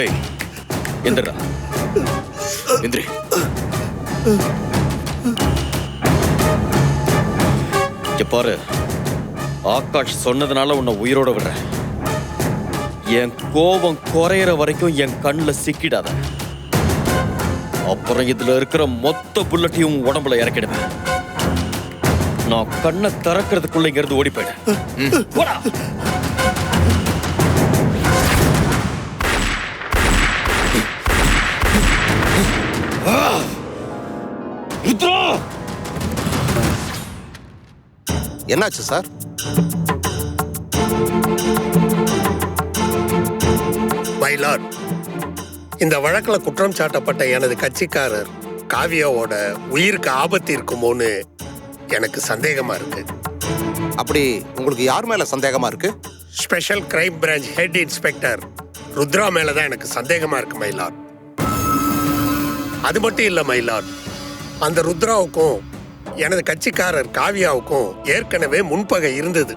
ஏய் எந்திரா, எந்திரி. பாரு, ஆகாஷ் சொன்னதுனால உன்னை உயிரோட விடுறேன். என் கோபம் குறையிற வரைக்கும் என் கண்ணுல சிக்கிடாத. அப்புறம் இதுல இருக்கிற மொத்த புல்லட்டையும் உடம்புல இறக்கிடுவேன். நான் கண்ணை திறக்கிறதுக்குள்ள இங்க இருந்து ஓடி போயிடு. என்னாச்சு சார்? மை லார்ட், இந்த வழக்கில் குற்றம் சாட்டப்பட்ட எனது கட்சிக்காரர் காவியாவோட உயிருக்கு ஆபத்து இருக்குமோன்னு எனக்கு சந்தேகமா இருக்கு. அப்படி உங்களுக்கு யார் மேல சந்தேகமா இருக்கு? Special crime branch head inspector Rudra மேலதான் எனக்கு சந்தேகமா இருக்கு மை லார்ட். அது மட்டும் இல்ல மை லார்ட், அந்த ருத்ராவுக்கும் எனது கட்சிக்காரர் காவியாவுக்கும் ஏற்கனவே முன்பகை இருந்தது.